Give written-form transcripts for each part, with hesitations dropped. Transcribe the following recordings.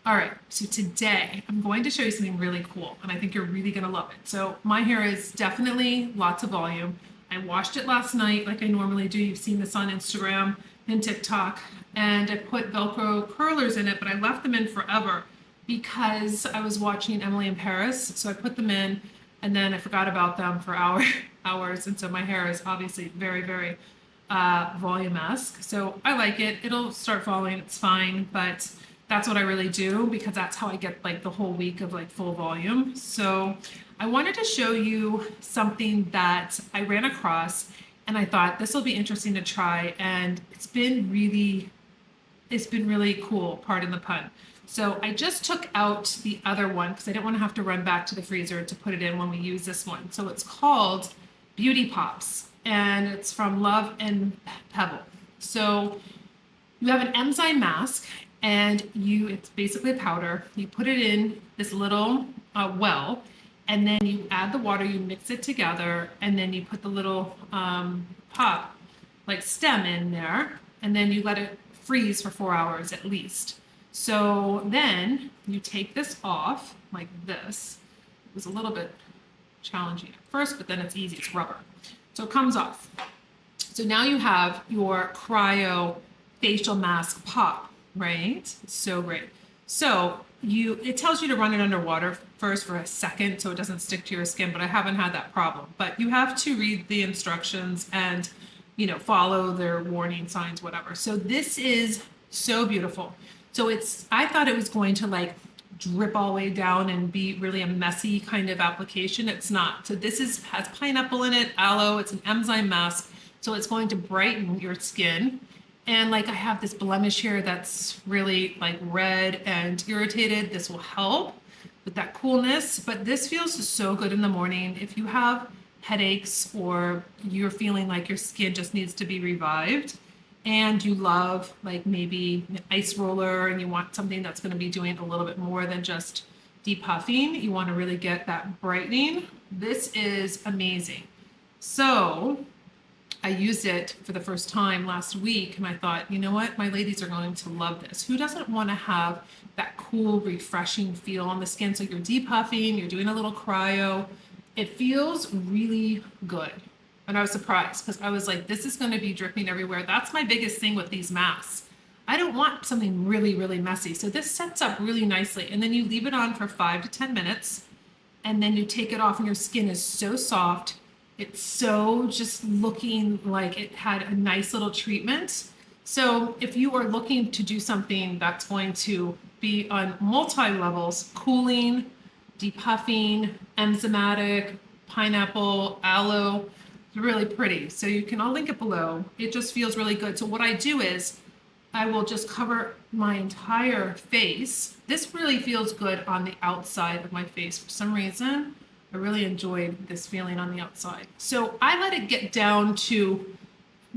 All right, so today I'm going to show you something really cool, and I think you're really gonna love it. So my hair is definitely lots of volume. I washed it last night like I normally do. You've seen this on Instagram and TikTok, and I put Velcro curlers in it, but I left them in forever because I was watching Emily in Paris. So I put them in, and then I forgot about them for hours, and so my hair is obviously very volume-esque. So I like it. It'll start falling, it's fine, but that's what I really do because that's how I get like the whole week of like full volume. So I wanted to show you something that I ran across and I thought this will be interesting to try, and it's been really cool, pardon the pun. So I just took out the other one because I didn't want to have to run back to the freezer to put it in when we use this one. So it's called Beauty Pops and it's from Love and Pebble. So you have an enzyme mask and it's basically a powder. You put it in this little well, and then you add the water, you mix it together, and then you put the little pop like stem in there, and then you let it freeze for 4 hours at least. So then you take this off like this. It was a little bit challenging at first, but then it's easy, it's rubber. So it comes off. So now you have your cryo facial mask pop, right? It's so great. So it tells you to run it underwater first for a second so it doesn't stick to your skin, but I haven't had that problem. But you have to read the instructions and, follow their warning signs, whatever. So this is so beautiful. So I thought it was going to like drip all the way down and be really a messy kind of application. It's not. So this has pineapple in it, aloe, it's an enzyme mask. So it's going to brighten your skin. And like I have this blemish here that's really like red and irritated. This will help with that coolness, but this feels so good in the morning. If you have headaches or you're feeling like your skin just needs to be revived and you love like maybe an ice roller and you want something that's going to be doing a little bit more than just depuffing, you want to really get that brightening. This is amazing. So I used it for the first time last week and I thought, you know what, my ladies are going to love this. Who doesn't want to have that cool, refreshing feel on the skin? So you're depuffing, you're doing a little cryo. It feels really good. And I was surprised because I was like, this is going to be dripping everywhere. That's my biggest thing with these masks. I don't want something really messy. So this sets up really nicely. And then you leave it on for 5 to 10 minutes and then you take it off and your skin is so soft. It's so just looking like it had a nice little treatment. So if you are looking to do something that's going to be on multi levels, cooling, depuffing, enzymatic, pineapple, aloe, it's really pretty. So I'll link it below. It just feels really good. So what I do is I will just cover my entire face. This really feels good on the outside of my face for some reason. I really enjoyed this feeling on the outside. So I let it get down to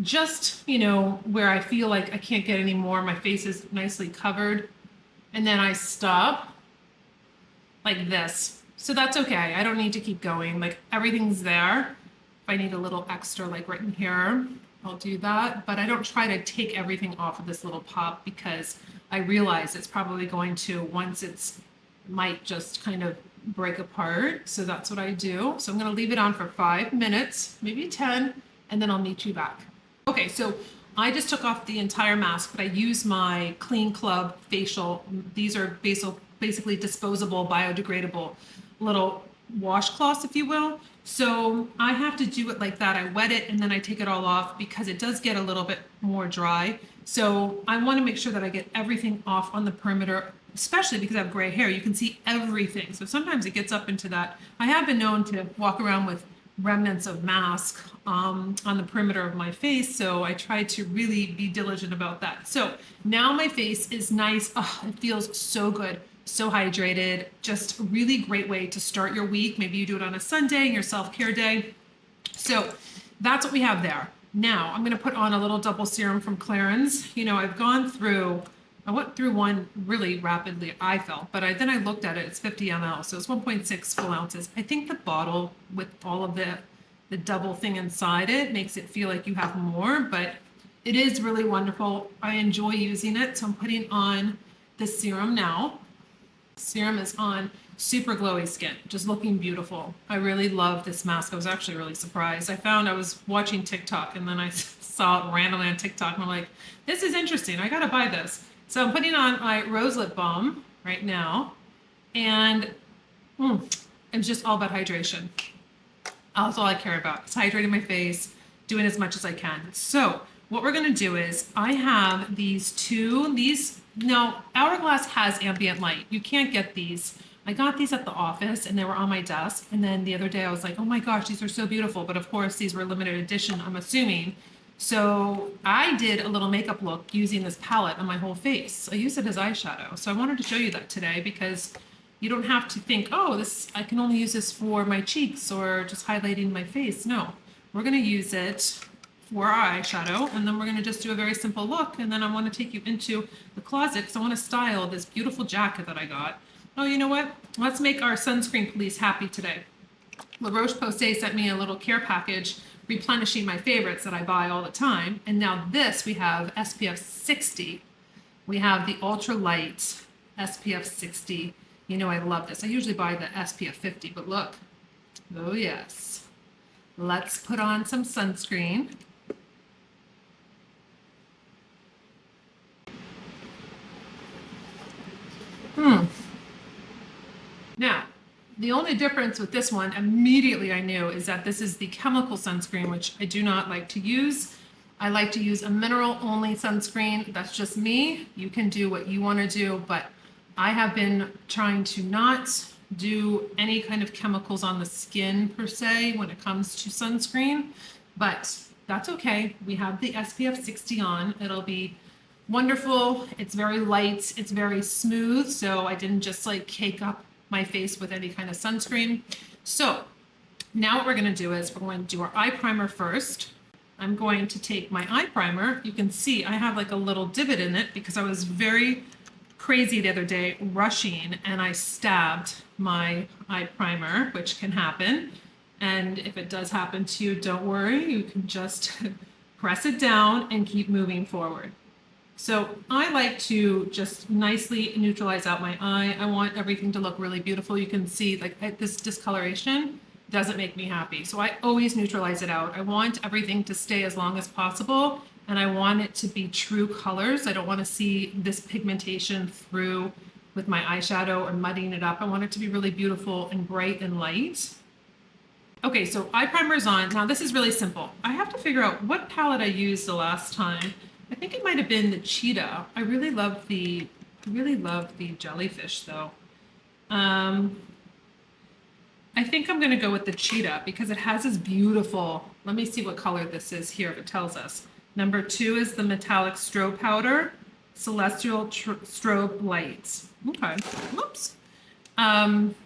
just, where I feel like I can't get any more. My face is nicely covered. And then I stop like this. So that's okay. I don't need to keep going. Like everything's there. If I need a little extra, like right in here, I'll do that. But I don't try to take everything off of this little pop because I realize it's probably going to, once might just kind of break apart. So that's what I do. So I'm going to leave it on for 5 minutes, maybe 10, and then I'll meet you back. Okay, so I just took off the entire mask, but I use my Clean Club facial. These are basically disposable, biodegradable little washcloths, if you will. So I have to do it like that. I wet it and then I take it all off because it does get a little bit more dry. So I want to make sure that I get everything off on the perimeter, especially because I have gray hair. You can see everything. So sometimes it gets up into that. I have been known to walk around with remnants of mask on the perimeter of my face. So I try to really be diligent about that. So now my face is nice. Oh, it feels so good. So hydrated. Just a really great way to start your week. Maybe you do it on a Sunday, your self-care day. So that's what we have there. Now I'm going to put on a little double serum from Clarins. I went through one really rapidly, I felt, but then I looked at it, it's 50 ml, so it's 1.6 full ounces. I think the bottle with all of the double thing inside it makes it feel like you have more, but it is really wonderful. I enjoy using it, so I'm putting on the serum now. Serum is on, super glowy skin, just looking beautiful. I really love this mask. I was actually really surprised. I was watching TikTok and then I saw it randomly on TikTok and I'm like, this is interesting. I gotta buy this. So I'm putting on my rose lip balm right now, and it's just all about hydration. That's all I care about. It's hydrating my face, doing as much as I can. So what we're gonna do is I have now Hourglass has ambient light. You can't get these. I got these at the office and they were on my desk. And then the other day I was like, oh my gosh, these are so beautiful. But of course these were limited edition, I'm assuming. So I did a little makeup look using this palette on my whole face. I used it as eyeshadow. So I wanted to show you that today because you don't have to think, oh, I can only use this for my cheeks or just highlighting my face. No, we're gonna use it for our eyeshadow, and then we're gonna just do a very simple look, and then I wanna take you into the closet because I wanna style this beautiful jacket that I got. Oh, you know what? Let's make our sunscreen police happy today. La Roche-Posay sent me a little care package replenishing my favorites that I buy all the time, and now we have SPF 60. We have the ultra light SPF 60. You know I love this. I usually buy the SPF 50, but look. Oh yes. Let's put on some sunscreen. Now, the only difference with this one, immediately I knew, is that this is the chemical sunscreen, which I do not like to use. I like to use a mineral only sunscreen. That's just me. You can do what you want to do, but I have been trying to not do any kind of chemicals on the skin per se when it comes to sunscreen, but that's okay. We have the SPF 60 on. It'll be wonderful. It's very light. It's very smooth. So I didn't just like cake up my face with any kind of sunscreen. So now what we're going to do is we're going to do our eye primer first. I'm going to take my eye primer. You can see I have like a little divot in it because I was very crazy the other day rushing and I stabbed my eye primer, which can happen. And if it does happen to you, don't worry. You can just press it down and keep moving forward. So I like to just nicely neutralize out my eye. I want everything to look really beautiful. You can see like this discoloration doesn't make me happy. So I always neutralize it out. I want everything to stay as long as possible, and I want it to be true colors. I don't want to see this pigmentation through with my eyeshadow or muddying it up. I want it to be really beautiful and bright and light. Okay, so eye primer is on. Now this is really simple. I have to figure out what palette I used the last time. I think it might have been the cheetah. I really love the jellyfish though. I think I'm gonna go with the cheetah because it has this beautiful, let me see what color this is here if it tells us. Number 2 is the metallic strobe powder, celestial strobe lights. Okay, whoops. I'm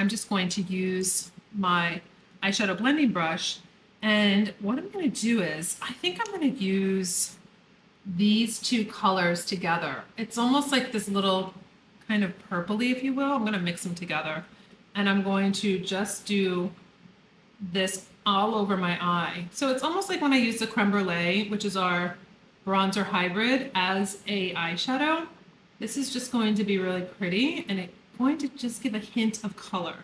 just going to use my eyeshadow blending brush, and what I'm gonna do is, I think I'm gonna use these two colors together. It's almost like this little kind of purpley, if you will. I'm going to mix them together, and I'm going to just do this all over my eye. So it's almost like when I use the creme brulee, which is our bronzer hybrid, as a eyeshadow. This is just going to be really pretty, and it's going to just give a hint of color.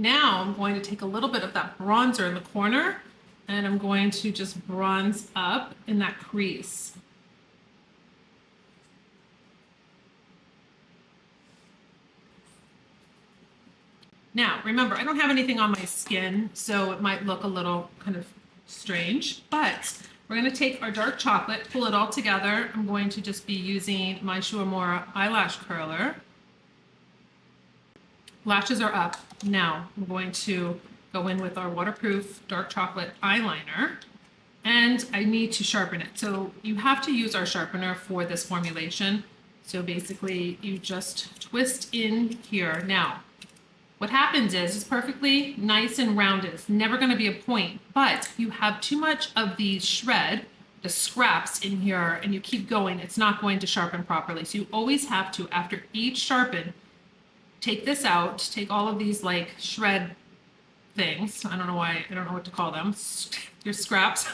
Now I'm going to take a little bit of that bronzer in the corner, and I'm going to just bronze up in that crease. Now, remember, I don't have anything on my skin, so it might look a little kind of strange, but we're going to take our dark chocolate, pull it all together. I'm going to just be using my Shuamora eyelash curler. Lashes are up. Now I'm going to go in with our waterproof dark chocolate eyeliner, and I need to sharpen it. So you have to use our sharpener for this formulation. So basically you just twist in here. Now, what happens is it's perfectly nice and rounded. It's never going to be a point, but if you have too much of the shred, the scraps in here and you keep going, it's not going to sharpen properly. So you always have to, after each sharpen, take this out, take all of these like shred things. I don't know why, I don't know what to call them. Your scraps,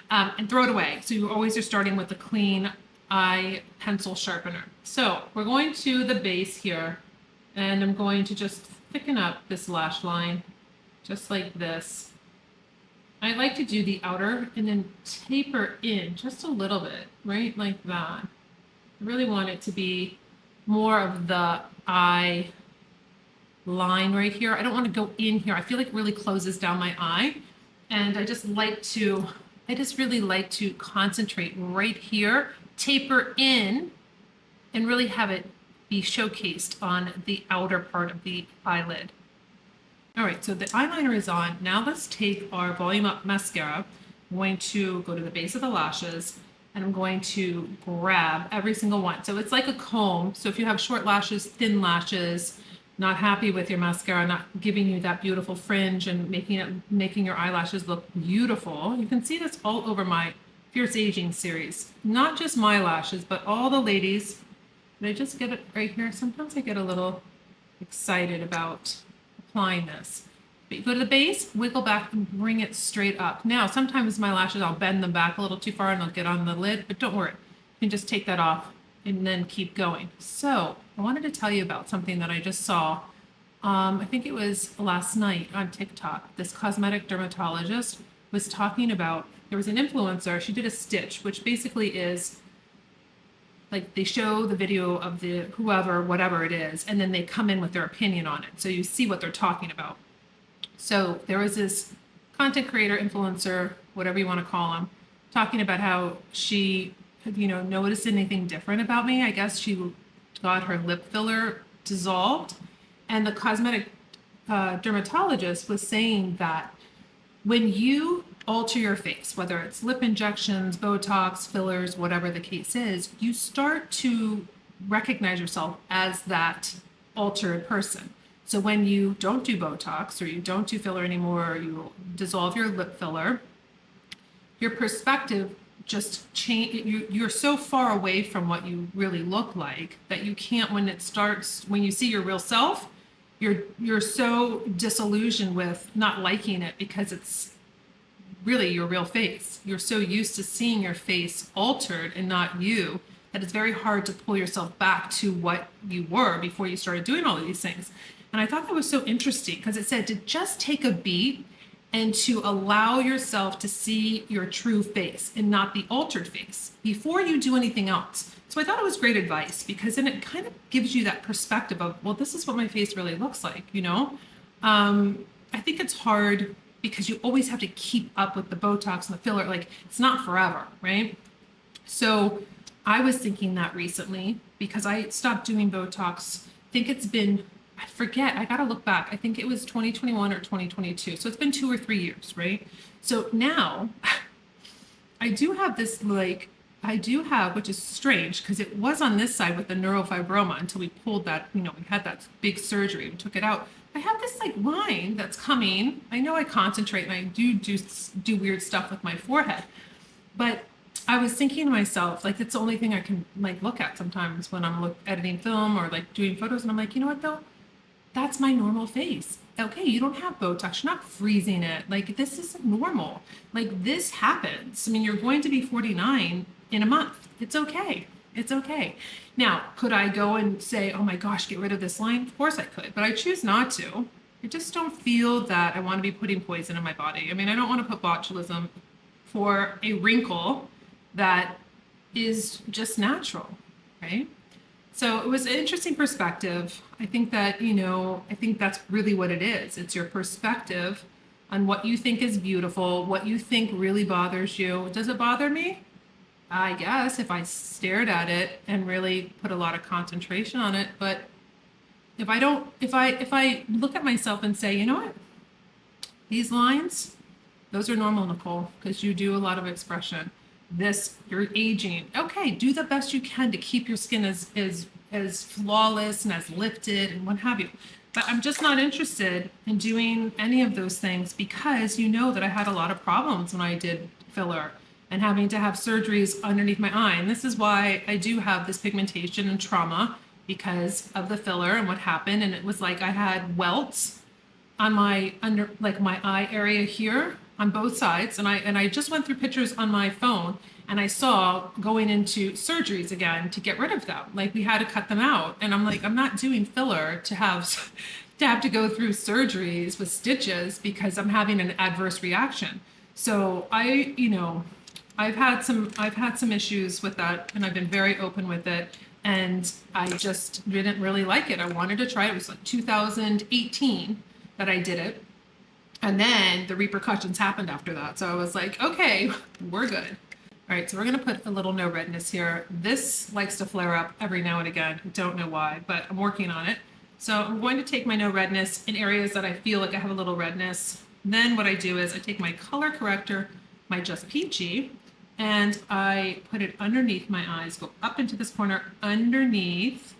and throw it away. So you always are starting with a clean eye pencil sharpener. So we're going to the base here, and I'm going to just thicken up this lash line, just like this. I like to do the outer and then taper in just a little bit, right? Like that. I really want it to be more of the eye line right here. I don't want to go in here. I feel like it really closes down my eye. And I just really like to concentrate right here, taper in, and really have it be showcased on the outer part of the eyelid. All right, so the eyeliner is on. Now let's take our Volume Up mascara. I'm going to go to the base of the lashes, and I'm going to grab every single one. So it's like a comb. So if you have short lashes, thin lashes, not happy with your mascara, not giving you that beautiful fringe and making your eyelashes look beautiful, you can see this all over my Fierce Aging series. Not just my lashes, but all the ladies. Did I just get it right here? Sometimes I get a little excited about applying this. But you go to the base, wiggle back, and bring it straight up. Now, sometimes my lashes, I'll bend them back a little too far and they'll get on the lid, but don't worry. You can just take that off and then keep going. So I wanted to tell you about something that I just saw. I think it was last night on TikTok. This cosmetic dermatologist was talking about, there was an influencer, she did a stitch, which basically is like they show the video of the whoever, whatever it is, and then they come in with their opinion on it. So you see what they're talking about. So there was this content creator, influencer, whatever you want to call them, talking about how she noticed anything different about me. I guess she got her lip filler dissolved. And the cosmetic dermatologist was saying that when you alter your face, whether it's lip injections, Botox, fillers, whatever the case is, you start to recognize yourself as that altered person. So when you don't do Botox or you don't do filler anymore, or you dissolve your lip filler, your perspective just change. You're so far away from what you really look like that you can't, when you see your real self, you're so disillusioned with not liking it because it's really your real face. You're so used to seeing your face altered and not you that it's very hard to pull yourself back to what you were before you started doing all of these things. And I thought that was so interesting because it said to just take a beat and to allow yourself to see your true face and not the altered face before you do anything else. So I thought it was great advice because then it kind of gives you that perspective of, well, this is what my face really looks like, I think it's hard because you always have to keep up with the Botox and the filler. Like, it's not forever, right? So I was thinking that recently because I stopped doing Botox. I think it's been, I forget, I gotta look back. I think it was 2021 or 2022. So it's been 2 or 3 years, right? So now I do have this, which is strange because it was on this side with the neurofibroma until we pulled that, we had that big surgery and took it out. I have this line that's coming. I know I concentrate and I do weird stuff with my forehead, but I was thinking to myself, it's the only thing I can look at sometimes when I'm editing film or doing photos. And I'm like, you know what though? That's my normal face. Okay, you don't have Botox. You're not freezing it. This is normal. This happens. I mean, you're going to be 49 in a month. It's okay. It's okay. Now, could I go and say, oh my gosh, get rid of this line? Of course I could, but I choose not to. I just don't feel that I want to be putting poison in my body. I mean, I don't want to put botulism for a wrinkle that is just natural, right? So it was an interesting perspective. I think that, I think that's really what it is. It's your perspective on what you think is beautiful, what you think really bothers you. Does it bother me? I guess if I stared at it and really put a lot of concentration on it. But if I look at myself and say, you know what, these lines, those are normal, Nicole, because you do a lot of expression. You're aging. Okay, do the best you can to keep your skin as flawless and as lifted and what have you. But I'm just not interested in doing any of those things because that I had a lot of problems when I did filler. and having to have surgeries underneath my eye. And this is why I do have this pigmentation and trauma, because of the filler and what happened. And it was like I had welts on my under, like my eye area here on both sides. And I just went through pictures on my phone, and I saw going into surgeries again to get rid of them. Like we had to cut them out. And I'm like, I'm not doing filler to have to go through surgeries with stitches because I'm having an adverse reaction. So I've had some issues with that, and I've been very open with it. And I just didn't really like it. I wanted to try it. It was like 2018 that I did it. And then the repercussions happened after that. So I was like, okay, we're good. All right, so we're gonna put a little no redness here. This likes to flare up every now and again. I don't know why, but I'm working on it. So I'm going to take my no redness in areas that I feel like I have a little redness. Then what I do is I take my color corrector, my Just Peachy, and I put it underneath my eyes, go up into this corner underneath,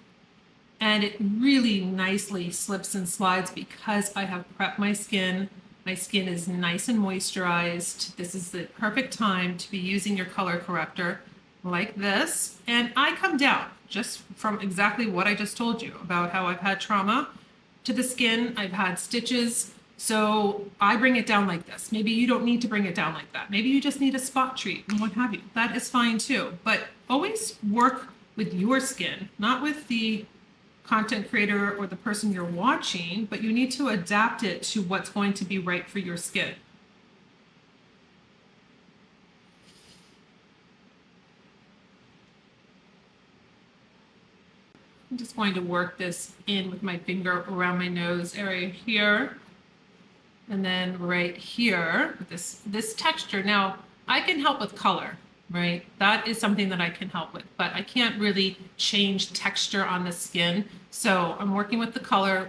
and it really nicely slips and slides because I have prepped my skin. My skin is nice and moisturized. This is the perfect time to be using your color corrector like this. And I come down just from exactly what I just told you about how I've had trauma to the skin. I've had stitches. So I bring it down like this. Maybe you don't need to bring it down like that. Maybe you just need a spot treat and what have you. That is fine too. But always work with your skin, not with the content creator or the person you're watching, but you need to adapt it to what's going to be right for your skin. I'm just going to work this in with my finger around my nose area here. And then right here, this texture. Now, I can help with color, right? That is something that I can help with, but I can't really change texture on the skin. So I'm working with the color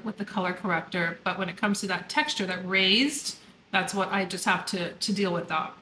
corrector, but when it comes to that texture, that raised, that's what I just have to deal with that.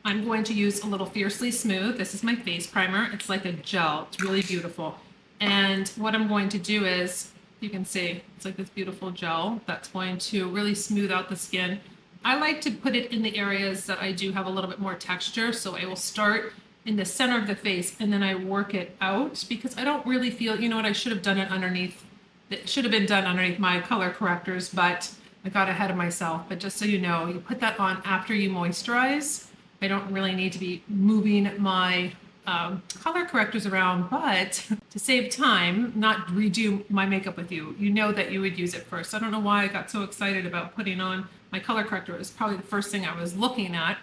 I'm going to use a little Fiercely Smooth. This is my face primer. It's like a gel. It's really beautiful. And what I'm going to do is, you can see, it's like this beautiful gel that's going to really smooth out the skin. I like to put it in the areas that I do have a little bit more texture. So I will start in the center of the face and then I work it out because I don't really feel, you know what, I should have done it underneath. It should have been done underneath my color correctors, but I got ahead of myself. But just so you know, you put that on after you moisturize. I don't really need to be moving my color correctors around, but to save time, not redo my makeup with you. You know that you would use it first. I don't know why I got so excited about putting on my color corrector. It was probably the first thing I was looking at.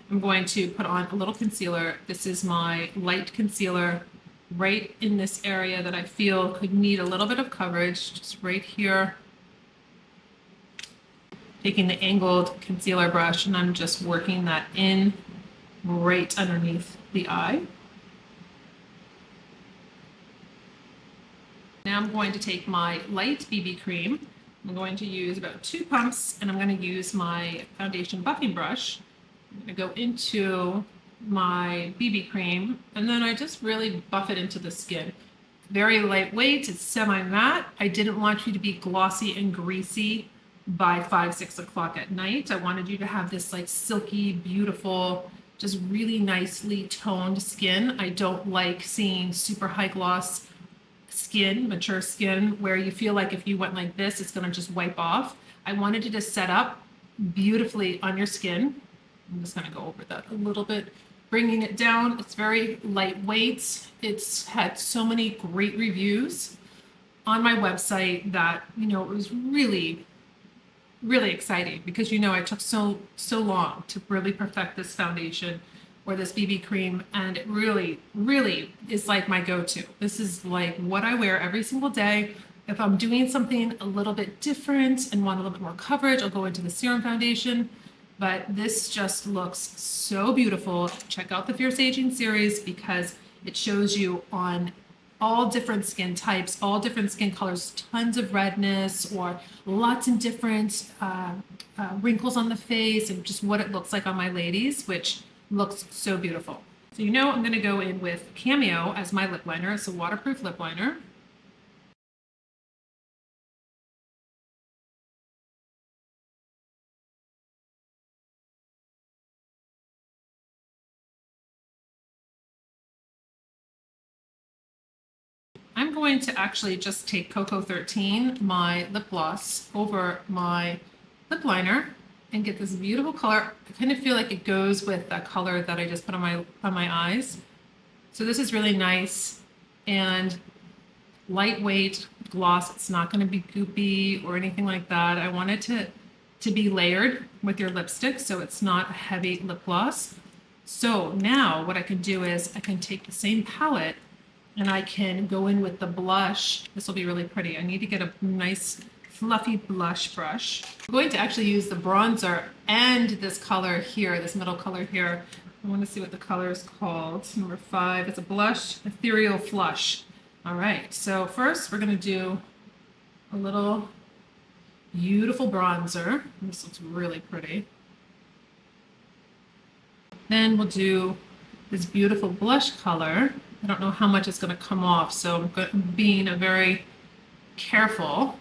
I'm going to put on a little concealer. This is my light concealer right in this area that I feel could need a little bit of coverage, just right here. Taking the angled concealer brush and I'm just working that in right underneath the eye. Now I'm going to take my light BB cream. I'm going to use about 2 pumps and I'm going to use my foundation buffing brush. I'm going to go into my BB cream and then I just really buff it into the skin. Very lightweight, it's semi-matte. I didn't want you to be glossy and greasy by 5, 6 o'clock at night. I wanted you to have this like silky, beautiful, just really nicely toned skin. I don't like seeing super high gloss skin, mature skin, where you feel like if you went like this, it's going to just wipe off. I wanted it to set up beautifully on your skin. I'm just going to go over that a little bit, bringing it down. It's very lightweight. It's had so many great reviews on my website that, you know, it was really, really exciting because, you know, I took so long to really perfect this foundation or this BB cream, and it really, really is like my go-to. This is like what I wear every single day. If I'm doing something a little bit different and want a little bit more coverage, I'll go into the serum foundation. But this just looks so beautiful. Check out the Fierce Aging series because it shows you on all different skin types, all different skin colors, tons of redness or lots of different wrinkles on the face and just what it looks like on my ladies, which looks so beautiful. So you know I'm going to go in with Cameo as my lip liner. It's a waterproof lip liner. going to actually just take Cocoa 13, my lip gloss, over my lip liner and get this beautiful color. I kind of feel like it goes with that color that I just put on my eyes. So this is really nice and lightweight gloss. It's not going to be goopy or anything like that. I want it to be layered with your lipstick, so it's not a heavy lip gloss. So now what I can do is I can take the same palette and I can go in with the blush. This will be really pretty. I need to get a nice fluffy blush brush. I'm going to actually use the bronzer and this color here, this middle color here. I want to see what the color is called. Number 5. It's a blush, Ethereal Flush. All right, so first we're going to do a little beautiful bronzer. This looks really pretty. Then we'll do this beautiful blush color. I don't know how much it's going to come off, so I'm being very careful.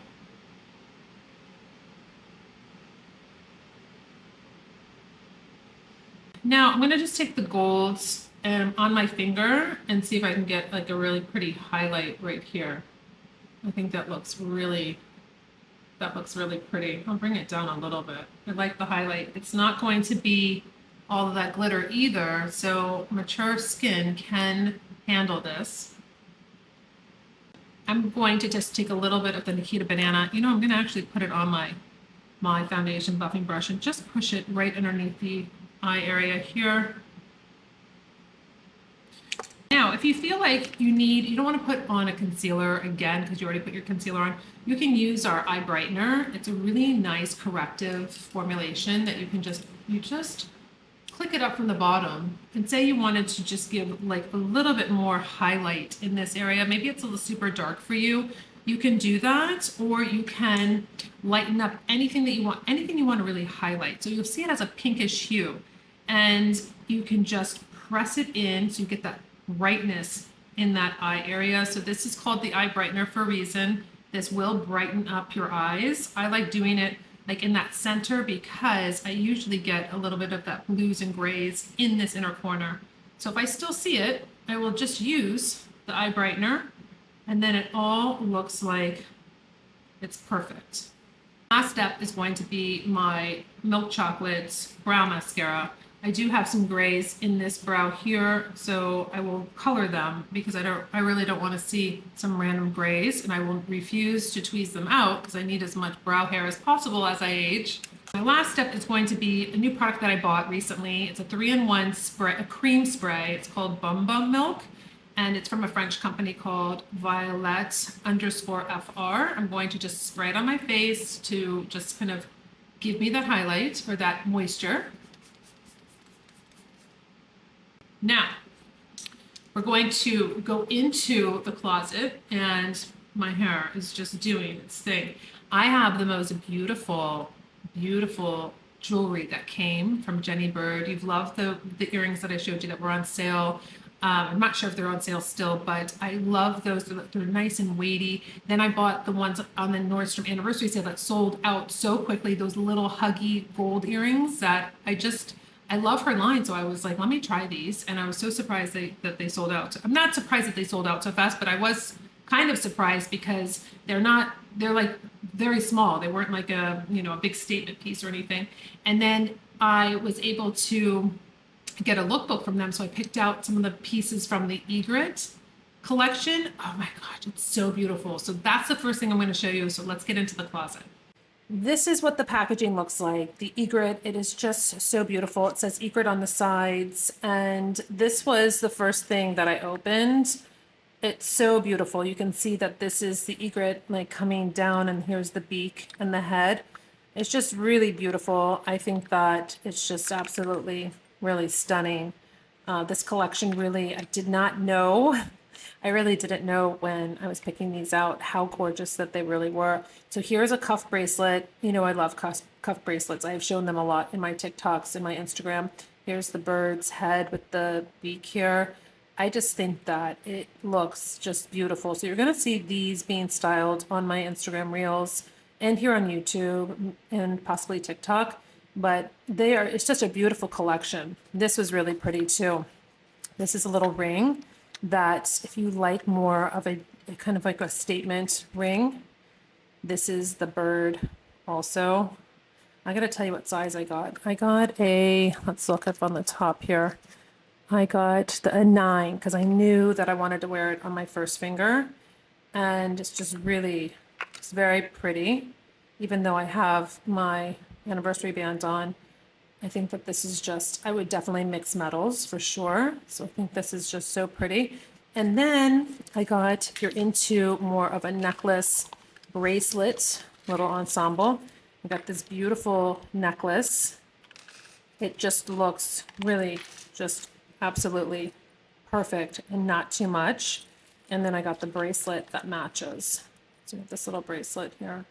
Now I'm going to just take the golds on my finger and see if I can get like a really pretty highlight right here. I think that looks really pretty. I'll bring it down a little bit. I like the highlight. It's not going to be all of that glitter either, so mature skin can handle this. I'm going to just take a little bit of the Nikita Banana. You know, I'm going to actually put it on my foundation buffing brush and just push it right underneath the eye area here. Now, if you feel like you don't want to put on a concealer again because you already put your concealer on, you can use our eye brightener. It's a really nice corrective formulation that you just click it up from the bottom and say you wanted to just give like a little bit more highlight in this area. Maybe it's a little super dark for you. You can do that, or you can lighten up anything you want to really highlight. So you'll see it as a pinkish hue, and you can just press it in so you get that brightness in that eye area. So this is called the eye brightener for a reason. This will brighten up your eyes. I like doing it like in that center because I usually get a little bit of that blues and grays in this inner corner. So if I still see it, I will just use the eye brightener, and then it all looks like it's perfect. Last step is going to be my Milk Chocolate Brow Mascara. I do have some grays in this brow here, so I will color them because I really don't want to see some random grays, and I will refuse to tweeze them out because I need as much brow hair as possible as I age. My last step is going to be a new product that I bought recently. It's a 3-in-1 spray, a cream spray. It's called Bum Bum Milk, and it's from a French company called Violet_FR. I'm going to just spray it on my face to just kind of give me that highlight or that moisture. Now, we're going to go into the closet, and my hair is just doing its thing. I have the most beautiful, beautiful jewelry that came from Jenny Bird. You've loved the earrings that I showed you that were on sale. I'm not sure if they're on sale still, but I love those. They're nice and weighty. Then I bought the ones on the Nordstrom anniversary sale that sold out so quickly, those little huggy gold earrings that I love her line, so I was like, let me try these. And I was so surprised that they sold out. I'm not surprised that they sold out so fast, but I was kind of surprised because they're like very small. They weren't like a big statement piece or anything. And then I was able to get a lookbook from them. So I picked out some of the pieces from the Egret collection. Oh my gosh, it's so beautiful. So that's the first thing I'm going to show you. So let's get into the closet. This is what the packaging looks like. The Egret, it is just so beautiful. It says Egret on the sides, and this was the first thing that I opened. It's so beautiful. You can see that this is the Egret like coming down, and here's the beak and the head. It's just really beautiful. I think that it's just absolutely really stunning. This collection really, I did not know. I really didn't know when I was picking these out how gorgeous that they really were. So here's a cuff bracelet. You know, I love cuff bracelets. I've shown them a lot in my TikToks and my Instagram. Here's the bird's head with the beak here. I just think that it looks just beautiful. So you're going to see these being styled on my Instagram reels and here on YouTube and possibly TikTok. But it's just a beautiful collection. This was really pretty too. This is a little ring that if you like more of a kind of like a statement ring. This is the bird also. I gotta tell you what size I got. I got a, let's look up on the top here. I got a 9 because I knew that I wanted to wear it on my first finger. And it's just really, it's very pretty. Even though I have my anniversary band on, I think that this is just, I would definitely mix metals for sure. So I think this is just so pretty. And then I got, if you're into more of a necklace bracelet, little ensemble, I got this beautiful necklace. It just looks really just absolutely perfect and not too much. And then I got the bracelet that matches. So I have this little bracelet here.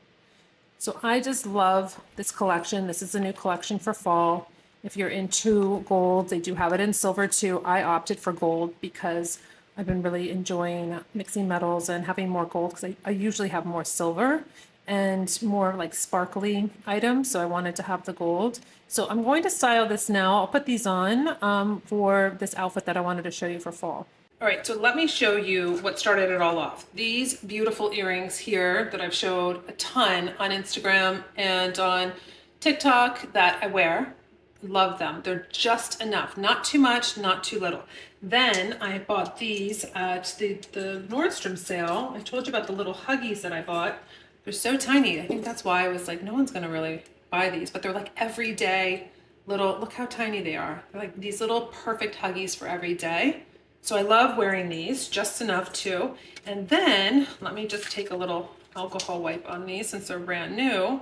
So I just love this collection. This is a new collection for fall. If you're into gold, they do have it in silver too. I opted for gold because I've been really enjoying mixing metals and having more gold because I usually have more silver and more like sparkly items. So I wanted to have the gold. So I'm going to style this now. I'll put these on for this outfit that I wanted to show you for fall. All right, so let me show you what started it all off. These beautiful earrings here that I've showed a ton on Instagram and on TikTok that I wear. Love them. They're just enough. Not too much, not too little. Then I bought these at the Nordstrom sale. I told you about the little Huggies that I bought. They're so tiny. I think that's why I was like, no one's gonna really buy these, but they're like everyday little, look how tiny they are. They're like these little perfect Huggies for every day. So I love wearing these, just enough too. And then let me just take a little alcohol wipe on these since they're brand new.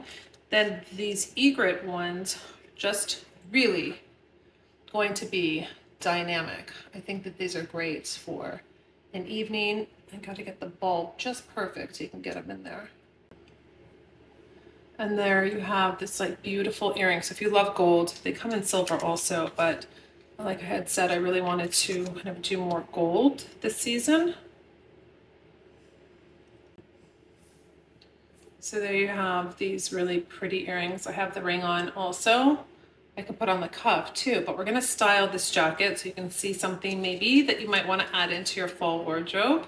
Then these egret ones, just really going to be dynamic. I think that these are great for an evening. I got to get the bulb just perfect so you can get them in there. And there you have this like beautiful earring. So if you love gold, they come in silver also, but like I had said, I really wanted to kind of do more gold this season. So there you have these really pretty earrings. I have the ring on also. I could put on the cuff too, but we're gonna style this jacket so you can see something maybe that you might want to add into your fall wardrobe.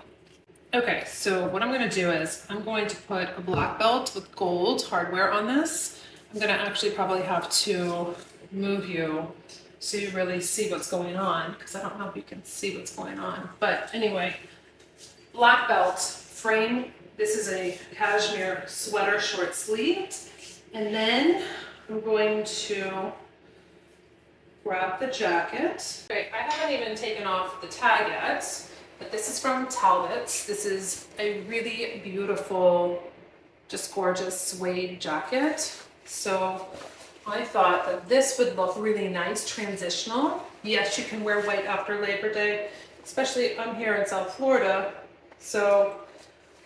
Okay, so what I'm gonna do is I'm going to put a black belt with gold hardware on this. I'm gonna actually probably have to move you so you really see what's going on, because I don't know if you can see what's going on. But anyway, black belt frame. This is a cashmere sweater short sleeved. And then I'm going to grab the jacket. Okay, I haven't even taken off the tag yet, but this is from Talbot's. This is a really beautiful, just gorgeous suede jacket. So I thought that this would look really nice, transitional. Yes, you can wear white after Labor Day, especially I'm here in South Florida. So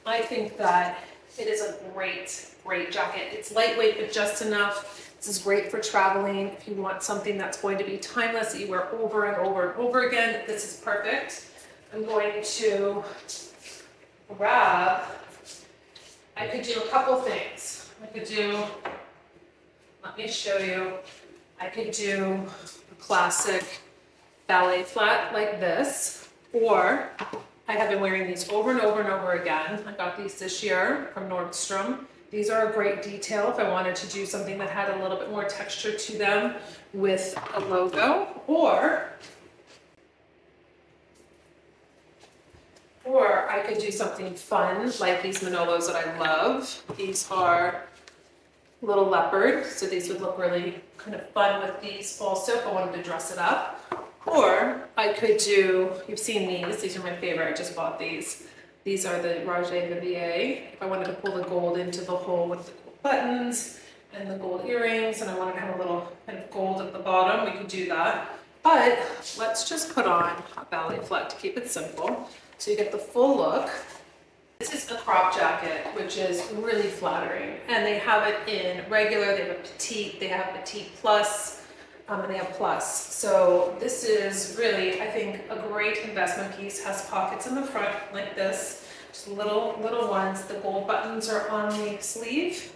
I think that it is a great, great jacket. It's lightweight, but just enough. This is great for traveling. If you want something that's going to be timeless, that you wear over and over and over again, this is perfect. I'm going to grab, I could do a couple things. I could do, let me show you. I could do a classic ballet flat like this, or I have been wearing these over and over and over again. I got these this year from Nordstrom. These are a great detail if I wanted to do something that had a little bit more texture to them with a logo, or I could do something fun like these Manolos that I love. These are little leopard, so these would look really kind of fun with these also if I wanted to dress it up. Or I could do, you've seen these are my favorite, I just bought these. These are the Rajay Vivier. If I wanted to pull the gold into the hole with the gold buttons and the gold earrings, and I wanted to have a little kind of gold at the bottom, we could do that. But let's just put on a ballet flat to keep it simple. So you get the full look. This is a crop jacket, which is really flattering. And they have it in regular, they have a petite, they have petite plus, and they have plus. So this is really, I think, a great investment piece. Has pockets in the front like this, just little ones. The gold buttons are on the sleeve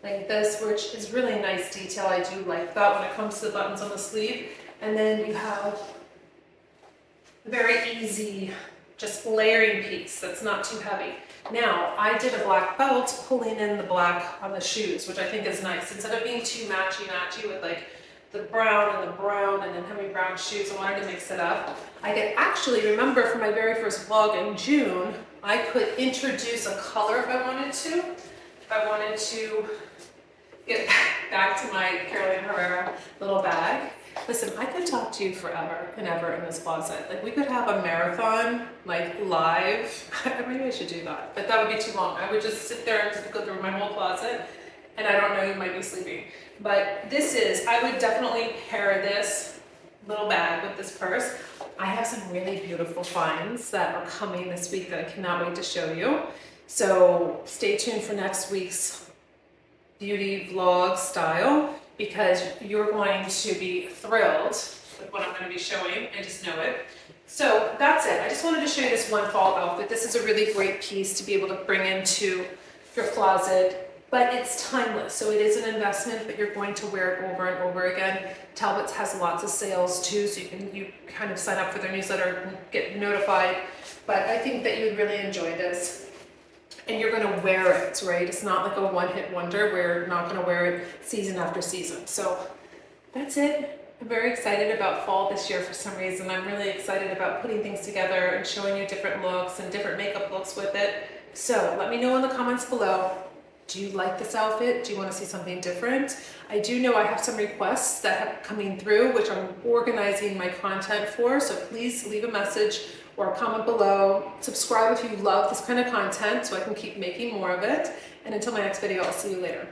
like this, which is really nice detail. I do like that when it comes to the buttons on the sleeve. And then you have very easy just layering piece that's not too heavy. Now, I did a black belt pulling in the black on the shoes, which I think is nice. Instead of being too matchy-matchy with like the brown and then having brown shoes, I wanted to mix it up. I could actually remember from my very first vlog in June, I could introduce a color if I wanted to. If I wanted to get back to my Carolina Herrera little bag. Listen, I could talk to you forever and ever in this closet. Like we could have a marathon, like live. Maybe I should do that, but that would be too long. I would just sit there and go through my whole closet, and I don't know, you might be sleeping. But this is, I would definitely pair this little bag with this purse. I have some really beautiful finds that are coming this week that I cannot wait to show you. So stay tuned for next week's beauty vlog style, because you're going to be thrilled with what I'm going to be showing. I just know it. So that's it. I just wanted to show you this one fall outfit. This is a really great piece to be able to bring into your closet, but it's timeless. So it is an investment, but you're going to wear it over and over again. Talbot's has lots of sales too, so you kind of sign up for their newsletter and get notified. But I think that you'd really enjoy this. And you're gonna wear it, right? It's not like a one-hit wonder where you're not gonna wear it season after season. So that's it. I'm very excited about fall this year for some reason. I'm really excited about putting things together and showing you different looks and different makeup looks with it. So let me know in the comments below. Do you like this outfit? Do you want to see something different? I do know I have some requests that have coming through, which I'm organizing my content for. So please leave a message or a comment below. Subscribe if you love this kind of content so I can keep making more of it. And until my next video, I'll see you later.